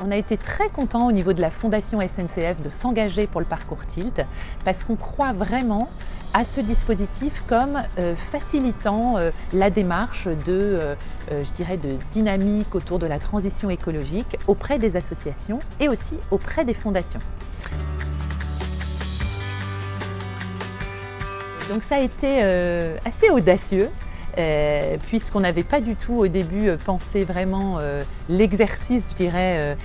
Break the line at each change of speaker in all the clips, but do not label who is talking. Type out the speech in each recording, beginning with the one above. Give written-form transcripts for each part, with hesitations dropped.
On a été très contents au niveau de la Fondation SNCF de s'engager pour le parcours Tilt parce qu'on croit vraiment à ce dispositif comme facilitant la démarche je dirais, de dynamique autour de la transition écologique auprès des associations et aussi auprès des fondations. Donc ça a été assez audacieux. Puisqu'on n'avait pas du tout au début pensé vraiment l'exercice, je dirais,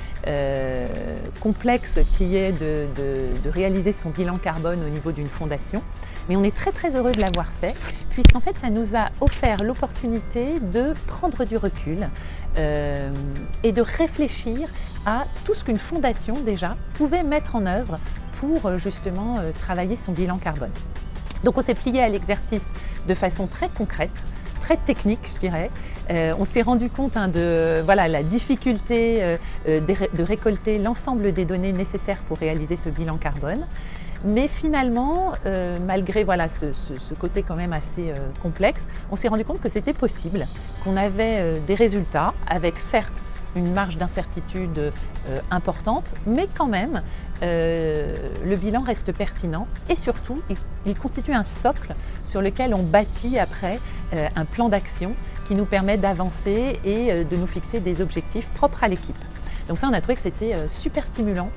complexe qui est de réaliser son bilan carbone au niveau d'une fondation. Mais on est très très heureux de l'avoir fait, puisqu'en fait ça nous a offert l'opportunité de prendre du recul et de réfléchir à tout ce qu'une fondation déjà pouvait mettre en œuvre pour justement travailler son bilan carbone. Donc on s'est plié à l'exercice de façon très concrète, très technique, je dirais. On s'est rendu compte de la difficulté de récolter l'ensemble des données nécessaires pour réaliser ce bilan carbone. Mais finalement, malgré ce côté quand même assez complexe, on s'est rendu compte que c'était possible, qu'on avait des résultats avec certes une marge d'incertitude importante, mais quand même, le bilan reste pertinent et surtout, il constitue un socle sur lequel on bâtit après un plan d'action qui nous permet d'avancer et de nous fixer des objectifs propres à l'équipe. Donc ça, on a trouvé que c'était super stimulant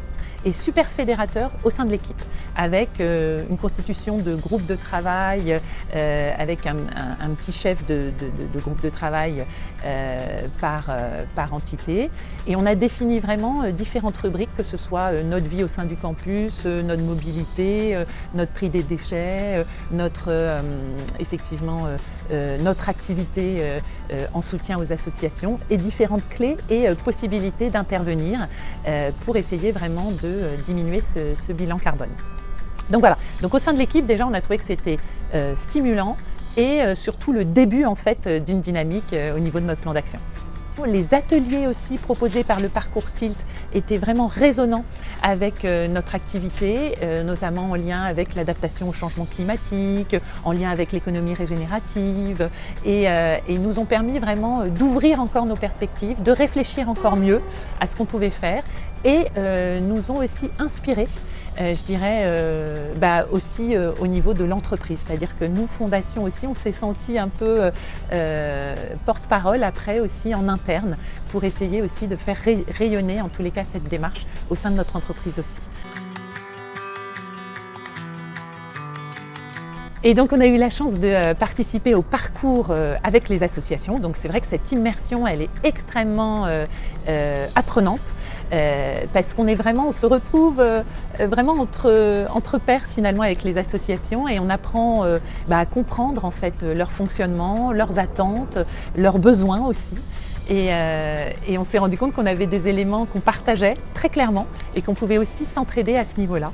et super fédérateur au sein de l'équipe, avec une constitution de groupe de travail, avec un petit chef de groupe de travail par entité. Et on a défini vraiment différentes rubriques, que ce soit notre vie au sein du campus, notre mobilité, notre tri des déchets, notre activité en soutien aux associations et différentes clés et possibilités d'intervenir pour essayer vraiment de diminuer ce bilan carbone. Donc voilà, donc au sein de l'équipe déjà on a trouvé que c'était stimulant et surtout le début en fait d'une dynamique au niveau de notre plan d'action. Les ateliers aussi proposés par le parcours Tilt étaient vraiment résonnants avec notre activité, notamment en lien avec l'adaptation au changement climatique, en lien avec l'économie régénérative et nous ont permis vraiment d'ouvrir encore nos perspectives, de réfléchir encore mieux à ce qu'on pouvait faire et nous ont aussi inspiré, je dirais, aussi au niveau de l'entreprise. C'est-à-dire que nous, Fondation aussi, on s'est senti un peu porte-parole après aussi en interne pour essayer aussi de faire rayonner en tous les cas cette démarche au sein de notre entreprise aussi. Et donc on a eu la chance de participer au parcours avec les associations. Donc c'est vrai que cette immersion, elle est extrêmement apprenante parce on se retrouve vraiment entre pairs finalement avec les associations et on apprend à comprendre en fait leur fonctionnement, leurs attentes, leurs besoins aussi. Et on s'est rendu compte qu'on avait des éléments qu'on partageait très clairement et qu'on pouvait aussi s'entraider à ce niveau-là.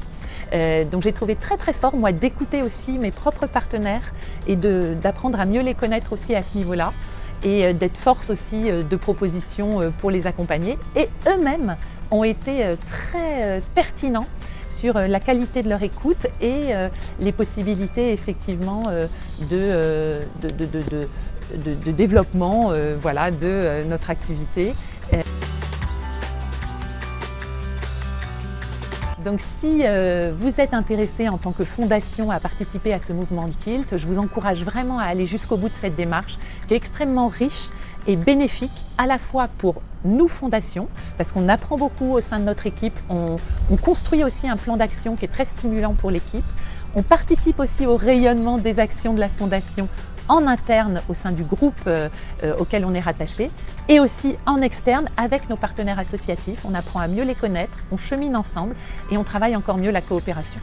Donc j'ai trouvé très très fort moi d'écouter aussi mes propres partenaires et d'apprendre à mieux les connaître aussi à ce niveau-là et d'être force aussi de propositions pour les accompagner et eux-mêmes ont été très pertinents sur la qualité de leur écoute et les possibilités effectivement de développement de notre activité. Donc si vous êtes intéressé en tant que fondation à participer à ce mouvement de Tilt, je vous encourage vraiment à aller jusqu'au bout de cette démarche qui est extrêmement riche et bénéfique à la fois pour nous, Fondation, parce qu'on apprend beaucoup au sein de notre équipe, on construit aussi un plan d'action qui est très stimulant pour l'équipe, on participe aussi au rayonnement des actions de la Fondation en interne au sein du groupe auquel on est rattaché et aussi en externe avec nos partenaires associatifs. On apprend à mieux les connaître, on chemine ensemble et on travaille encore mieux la coopération.